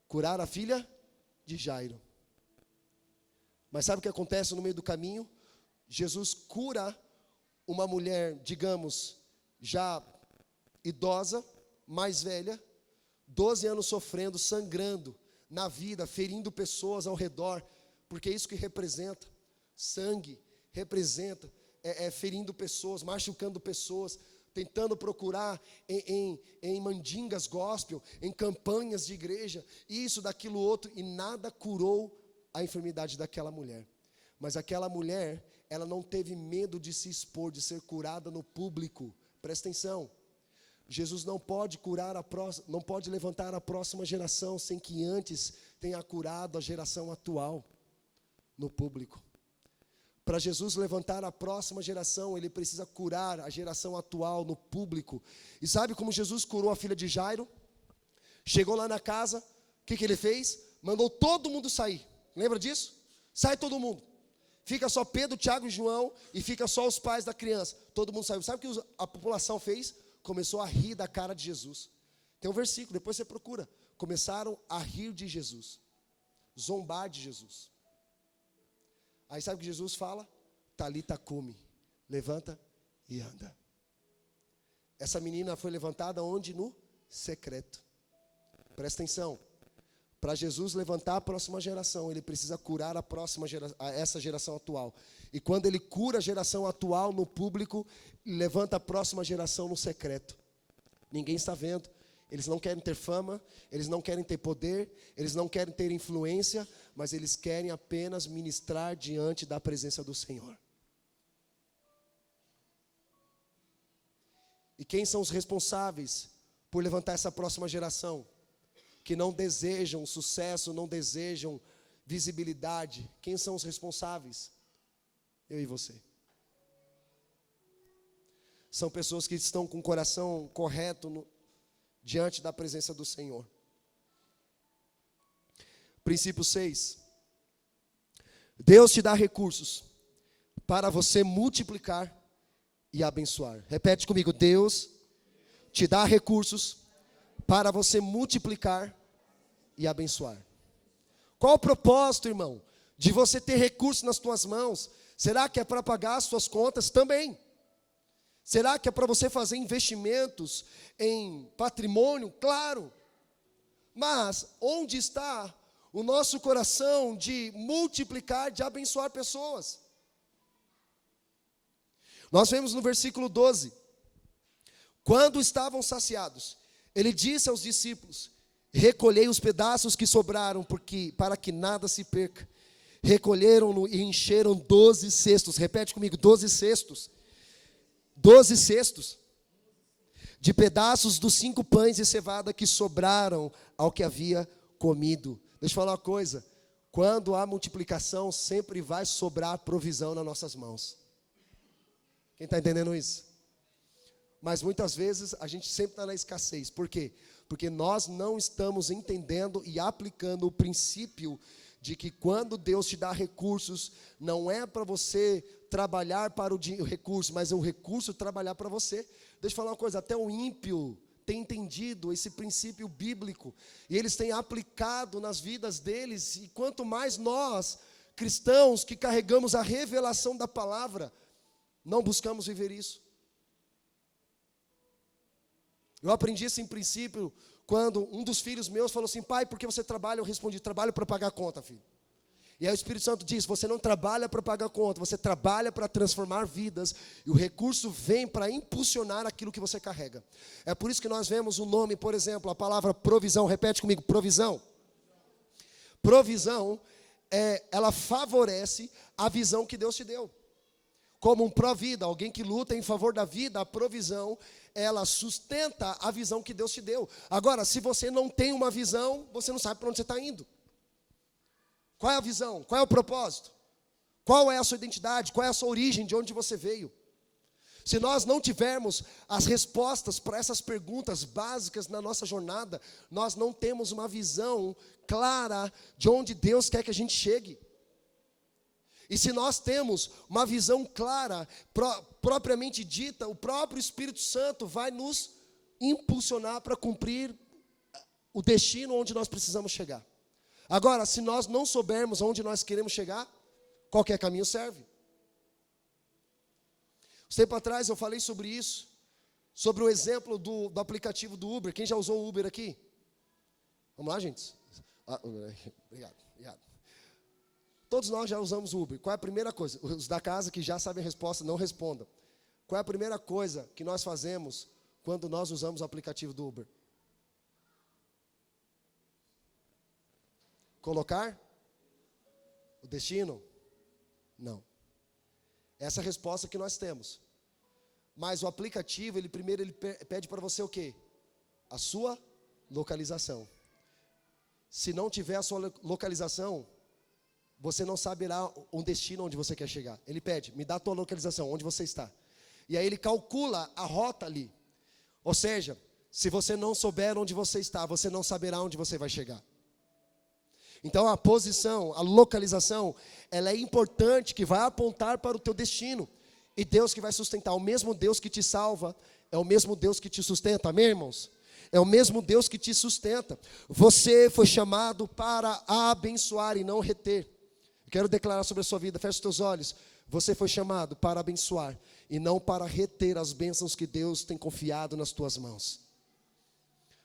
Curar a filha de Jairo. Mas sabe o que acontece no meio do caminho? Jesus cura uma mulher, digamos, já idosa, mais velha, 12 anos sofrendo, sangrando na vida, ferindo pessoas ao redor, porque é isso que representa. Sangue representa, ferindo pessoas, machucando pessoas, tentando procurar em mandingas gospel, em campanhas de igreja, isso, daquilo, outro, e nada curou a enfermidade daquela mulher. Mas aquela mulher, ela não teve medo de se expor, de ser curada no público. Presta atenção. Jesus não pode não pode levantar a próxima geração sem que antes tenha curado a geração atual no público. Para Jesus levantar a próxima geração, ele precisa curar a geração atual no público. E sabe como Jesus curou a filha de Jairo? Chegou lá na casa, o que ele fez? Mandou todo mundo sair. Lembra disso? Sai todo mundo. Fica só Pedro, Tiago e João, e fica só os pais da criança. Todo mundo saiu. Sabe o que a população fez? Começou a rir da cara de Jesus. Tem um versículo, depois você procura. Começaram a rir de Jesus. Zombar de Jesus. Aí sabe o que Jesus fala? Talita cumi. Levanta e anda. Essa menina foi levantada onde? No secreto. Presta atenção. Para Jesus levantar a próxima geração, ele precisa curar essa geração atual. E quando ele cura a geração atual no público, levanta a próxima geração no secreto. Ninguém está vendo. Eles não querem ter fama, eles não querem ter poder, eles não querem ter influência, mas eles querem apenas ministrar diante da presença do Senhor. E quem são os responsáveis por levantar essa próxima geração? Que não desejam sucesso, não desejam visibilidade. Quem são os responsáveis? Eu e você. São pessoas que estão com o coração correto diante da presença do Senhor. Princípio 6. Deus te dá recursos para você multiplicar e abençoar. Repete comigo, Deus te dá recursos para você multiplicar e abençoar. Qual o propósito, irmão, de você ter recursos nas tuas mãos? Será que é para pagar as suas contas? Também. Será que é para você fazer investimentos em patrimônio? Claro. Mas onde está o nosso coração de multiplicar, de abençoar pessoas? Nós vemos no versículo 12, quando estavam saciados, ele disse aos discípulos: recolhei os pedaços que sobraram, para que nada se perca. Recolheram-no e encheram 12 cestos. Repete comigo, 12 cestos. 12 cestos de pedaços dos 5 pães de cevada que sobraram ao que havia comido. Deixa eu falar uma coisa. Quando há multiplicação, sempre vai sobrar provisão nas nossas mãos. Quem está entendendo isso? Mas muitas vezes a gente sempre está na escassez. Por quê? Porque nós não estamos entendendo e aplicando o princípio de que quando Deus te dá recursos, não é para você trabalhar para o recurso, mas é o recurso trabalhar para você. Deixa eu falar uma coisa, até o ímpio tem entendido esse princípio bíblico, e eles têm aplicado nas vidas deles, e quanto mais nós, cristãos, que carregamos a revelação da palavra, não buscamos viver isso. Eu aprendi esse princípio quando um dos filhos meus falou assim: pai, por que você trabalha? Eu respondi: trabalho para pagar a conta, filho. E aí o Espírito Santo diz: você não trabalha para pagar a conta, você trabalha para transformar vidas, e o recurso vem para impulsionar aquilo que você carrega. É por isso que nós vemos o nome, por exemplo, a palavra provisão. Repete comigo, provisão. Provisão, ela favorece a visão que Deus te deu. Como um pró-vida, alguém que luta em favor da vida, a provisão, ela sustenta a visão que Deus te deu. Agora, se você não tem uma visão, você não sabe para onde você está indo. Qual é a visão? Qual é o propósito? Qual é a sua identidade? Qual é a sua origem? De onde você veio? Se nós não tivermos as respostas para essas perguntas básicas na nossa jornada, nós não temos uma visão clara de onde Deus quer que a gente chegue. E se nós temos uma visão clara, propriamente dita, o próprio Espírito Santo vai nos impulsionar para cumprir o destino onde nós precisamos chegar. Agora, se nós não soubermos onde nós queremos chegar, qualquer caminho serve. Um tempo atrás eu falei sobre isso, sobre o exemplo do aplicativo do Uber. Quem já usou o Uber aqui? Vamos lá, gente? Obrigado. Todos nós já usamos o Uber. Qual é a primeira coisa? Os da casa que já sabem a resposta, não respondam. Qual é a primeira coisa que nós fazemos quando nós usamos o aplicativo do Uber? Colocar o destino? Não. Essa é a resposta que nós temos. Mas o aplicativo, ele pede para você o quê? A sua localização. Se não tiver a sua localização, você não saberá um destino onde você quer chegar. Ele pede: me dá a tua localização, onde você está. E aí ele calcula a rota ali. Ou seja, se você não souber onde você está, você não saberá onde você vai chegar. Então a posição, a localização, ela é importante, que vai apontar para o teu destino. E Deus que vai sustentar, o mesmo Deus que te salva, é o mesmo Deus que te sustenta, amém, irmãos? É o mesmo Deus que te sustenta. Você foi chamado para abençoar e não reter. Quero declarar sobre a sua vida, feche os teus olhos. Você foi chamado para abençoar e não para reter as bênçãos que Deus tem confiado nas tuas mãos.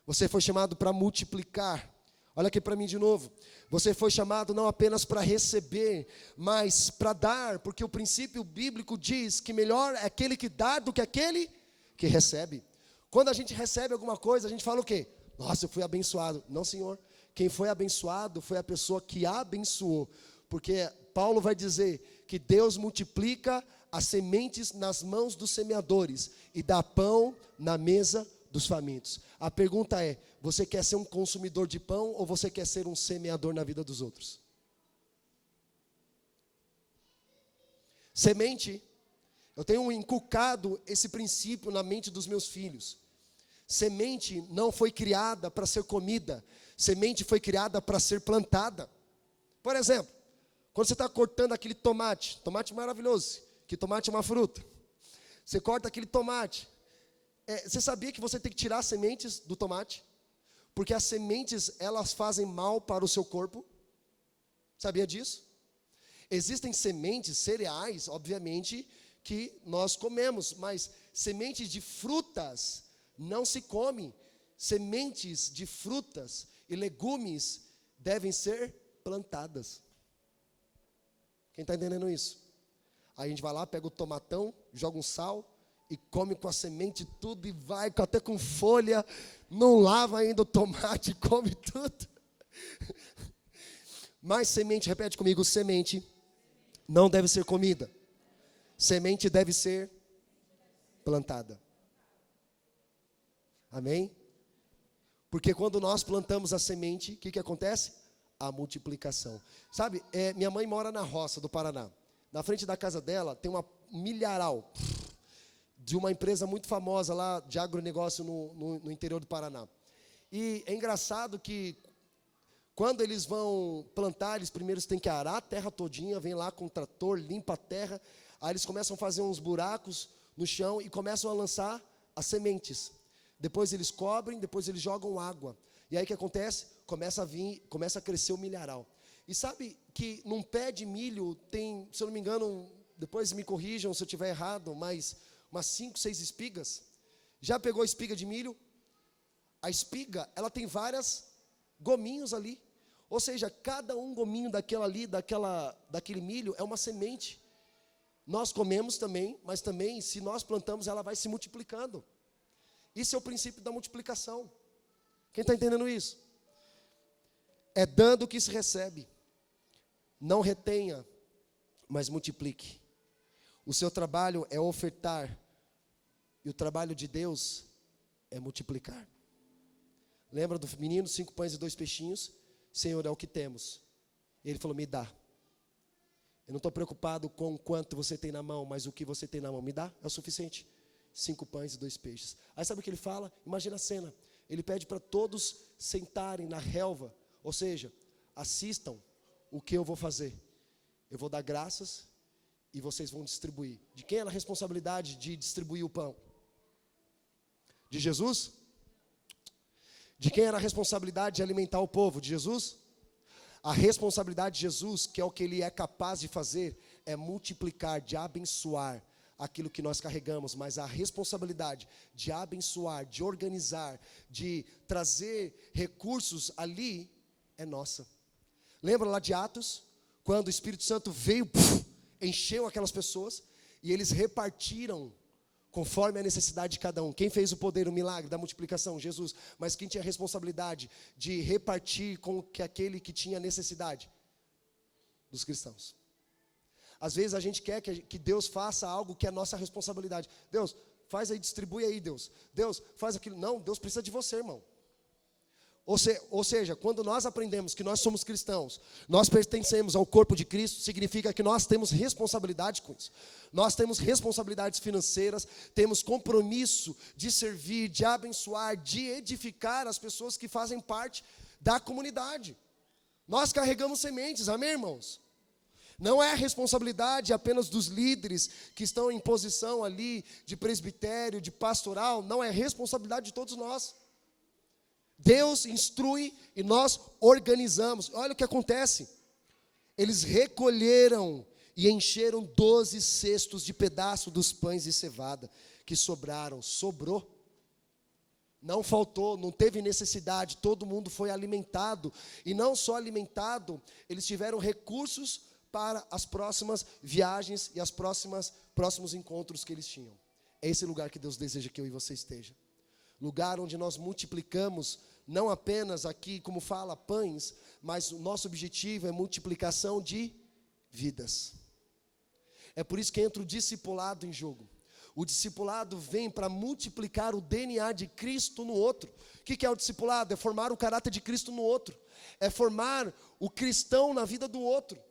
Você foi chamado para multiplicar. Olha aqui para mim de novo. Você foi chamado não apenas para receber, mas para dar, porque o princípio bíblico diz que melhor é aquele que dá do que aquele que recebe. Quando a gente recebe alguma coisa, a gente fala o quê? Nossa, eu fui abençoado. Não, Senhor. Quem foi abençoado foi a pessoa que abençoou. Porque Paulo vai dizer que Deus multiplica as sementes nas mãos dos semeadores e dá pão na mesa dos famintos. A pergunta é: você quer ser um consumidor de pão ou você quer ser um semeador na vida dos outros? Semente, eu tenho inculcado esse princípio na mente dos meus filhos. Semente não foi criada para ser comida, semente foi criada para ser plantada. Por exemplo, quando você está cortando aquele tomate maravilhoso, que tomate é uma fruta. Você corta aquele tomate. Você sabia que você tem que tirar as sementes do tomate? Porque as sementes, elas fazem mal para o seu corpo. Sabia disso? Existem sementes, cereais, obviamente, que nós comemos, mas sementes de frutas não se come. Sementes de frutas e legumes devem ser plantadas. Quem está entendendo isso? Aí a gente vai lá, pega o tomatão, joga um sal e come com a semente tudo e vai até com folha, não lava ainda o tomate, come tudo. Mas semente, repete comigo, semente não deve ser comida. Semente deve ser plantada. Amém? Porque quando nós plantamos a semente, o que acontece? A multiplicação. Sabe, minha mãe mora na roça do Paraná. Na frente da casa dela tem uma milharal de uma empresa muito famosa lá de agronegócio no interior do Paraná. E é engraçado que quando eles vão plantar, eles primeiro têm que arar a terra todinha, vem lá com o trator, limpa a terra, aí eles começam a fazer uns buracos no chão e começam a lançar as sementes. Depois eles cobrem, depois eles jogam água. E aí o que acontece? Começa a crescer o milharal. E sabe que num pé de milho tem, se eu não me engano, depois me corrijam se eu estiver errado, mas umas 5, 6 espigas. Já pegou a espiga de milho? A espiga, ela tem várias gominhos ali. Ou seja, cada um gominho daquele milho é uma semente. Nós comemos também, mas também, se nós plantamos, ela vai se multiplicando. Isso é o princípio da multiplicação. Quem está entendendo isso? É dando que se recebe. Não retenha, mas multiplique. O seu trabalho é ofertar, e o trabalho de Deus é multiplicar. Lembra do menino, 5 pães e 2 peixinhos? Senhor, é o que temos. Ele falou, me dá. Eu não estou preocupado com quanto você tem na mão, mas o que você tem na mão, me dá, é o suficiente. 5 pães e 2 peixes. Aí sabe o que ele fala? Imagina a cena. Ele pede para todos sentarem na relva, ou seja, assistam o que eu vou fazer. Eu vou dar graças e vocês vão distribuir. De quem era a responsabilidade de distribuir o pão? De Jesus? De quem era a responsabilidade de alimentar o povo? De Jesus? A responsabilidade de Jesus, que é o que Ele é capaz de fazer, é multiplicar, de abençoar aquilo que nós carregamos, mas a responsabilidade de abençoar, de organizar, de trazer recursos ali, é nossa. Lembra lá de Atos, quando o Espírito Santo veio, encheu aquelas pessoas, e eles repartiram conforme a necessidade de cada um. Quem fez o poder, o milagre da multiplicação? Jesus. Mas quem tinha a responsabilidade de repartir com aquele que tinha necessidade? Dos cristãos. Às vezes a gente quer que Deus faça algo que é nossa responsabilidade. Deus, faz aí, distribui aí, Deus. Deus, faz aquilo. Não, Deus precisa de você, irmão. Ou seja, quando nós aprendemos que nós somos cristãos, nós pertencemos ao corpo de Cristo, significa que nós temos responsabilidade com isso. Nós temos responsabilidades financeiras, temos compromisso de servir, de abençoar, de edificar as pessoas que fazem parte da comunidade. Nós carregamos sementes, amém, irmãos? Não é responsabilidade apenas dos líderes que estão em posição ali de presbitério, de pastoral, não, é responsabilidade de todos nós. Deus instrui e nós organizamos. Olha o que acontece. Eles recolheram e encheram 12 cestos de pedaço dos pães de cevada que sobraram. Sobrou. Não faltou, não teve necessidade, todo mundo foi alimentado. E não só alimentado, eles tiveram recursos para as próximas viagens e próximos encontros que eles tinham. É esse lugar que Deus deseja que eu e você esteja. Lugar onde nós multiplicamos, não apenas aqui, como fala, pães, mas o nosso objetivo é multiplicação de vidas. É por isso que entra o discipulado em jogo. O discipulado vem para multiplicar o DNA de Cristo no outro. O que é o discipulado? É formar o caráter de Cristo no outro. É formar o cristão na vida do outro.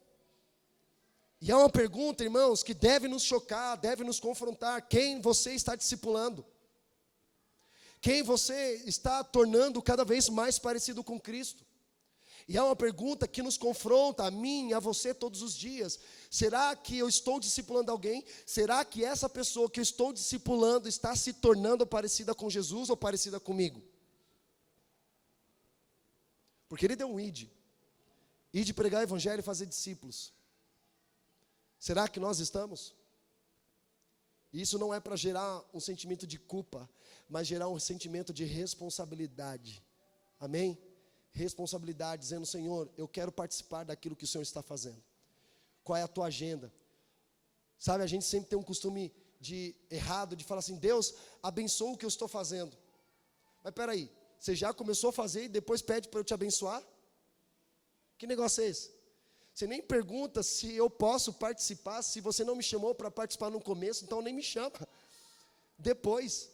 E é uma pergunta, irmãos, que deve nos chocar, deve nos confrontar. Quem você está discipulando? Quem você está tornando cada vez mais parecido com Cristo? E é uma pergunta que nos confronta, a mim e a você todos os dias. Será que eu estou discipulando alguém? Será que essa pessoa que eu estou discipulando está se tornando parecida com Jesus ou parecida comigo? Porque Ele deu um ide pregar o evangelho e fazer discípulos. Será que nós estamos? Isso não é para gerar um sentimento de culpa, mas gerar um sentimento de responsabilidade. Amém? Responsabilidade, dizendo: Senhor, eu quero participar daquilo que o Senhor está fazendo. Qual é a tua agenda? Sabe, a gente sempre tem um costume errado de falar assim: Deus, abençoa o que eu estou fazendo. Mas peraí, você já começou a fazer e depois pede para eu te abençoar? Que negócio é esse? Você nem pergunta se eu posso participar, se você não me chamou para participar no começo, então nem me chama. Depois.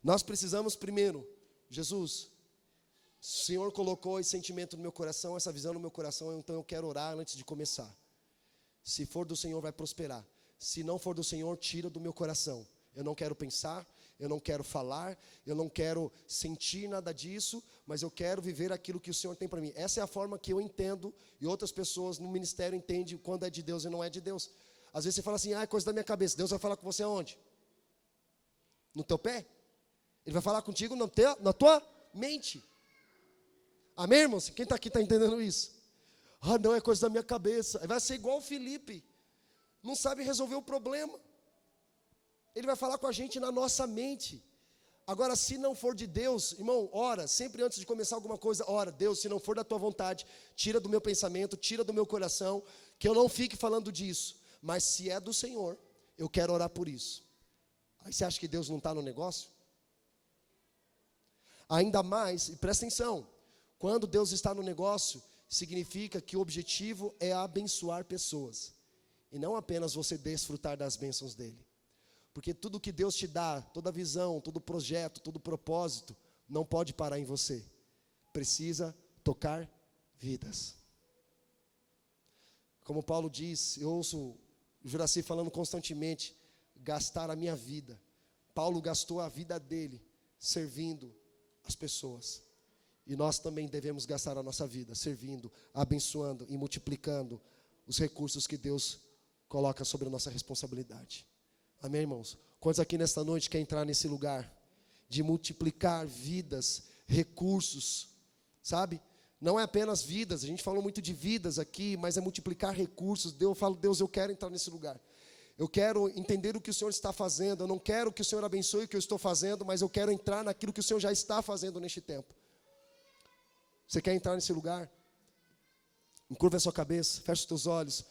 Nós precisamos primeiro, Jesus, o Senhor colocou esse sentimento no meu coração, essa visão no meu coração, então eu quero orar antes de começar. Se for do Senhor, vai prosperar. Se não for do Senhor, tira do meu coração. Eu não quero pensar, eu não quero falar, eu não quero sentir nada disso, mas eu quero viver aquilo que o Senhor tem para mim. Essa é a forma que eu entendo, e outras pessoas no ministério entendem quando é de Deus e não é de Deus. Às vezes você fala assim: é coisa da minha cabeça. Deus vai falar com você aonde? No teu pé? Ele vai falar contigo na tua mente. Amém, irmãos? Quem está aqui está entendendo isso? Não, é coisa da minha cabeça. Vai ser igual o Felipe, não sabe resolver o problema. Ele vai falar com a gente na nossa mente. Agora, se não for de Deus, irmão, ora, sempre antes de começar alguma coisa, ora: Deus, se não for da tua vontade, tira do meu pensamento, tira do meu coração, que eu não fique falando disso. Mas se é do Senhor, eu quero orar por isso. Aí você acha que Deus não está no negócio? Ainda mais, e presta atenção, quando Deus está no negócio, significa que o objetivo é abençoar pessoas, e não apenas você desfrutar das bênçãos dele. Porque tudo que Deus te dá, toda visão, todo projeto, todo propósito, não pode parar em você. Precisa tocar vidas. Como Paulo diz, eu ouço o Juraci falando constantemente: gastar a minha vida. Paulo gastou a vida dele servindo as pessoas. E nós também devemos gastar a nossa vida servindo, abençoando e multiplicando os recursos que Deus coloca sobre a nossa responsabilidade. Amém, irmãos? Quantos aqui nesta noite querem entrar nesse lugar de multiplicar vidas, recursos, sabe? Não é apenas vidas, a gente falou muito de vidas aqui, mas é multiplicar recursos. Eu falo: Deus, eu quero entrar nesse lugar. Eu quero entender o que o Senhor está fazendo. Eu não quero que o Senhor abençoe o que eu estou fazendo, mas eu quero entrar naquilo que o Senhor já está fazendo neste tempo. Você quer entrar nesse lugar? Encurva a sua cabeça, fecha os teus olhos.